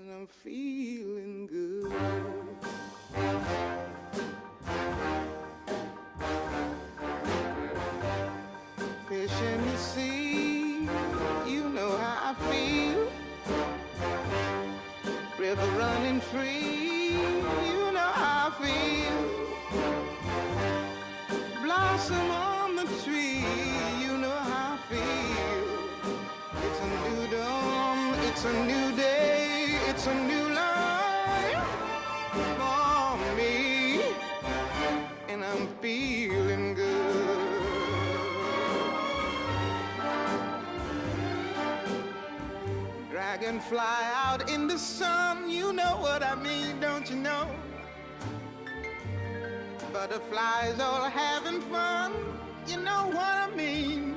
and I'm feeling good. Fish in the sea, you know how I feel. River running free, you know how I feel. Blossom on the tree, you know how I feel. It's a new dawn, it's a new day, it's a new life for me, and I'm feeling good. Dragonfly out in the sun, you know what I mean, don't you know? Butterflies all having fun, you know what I mean.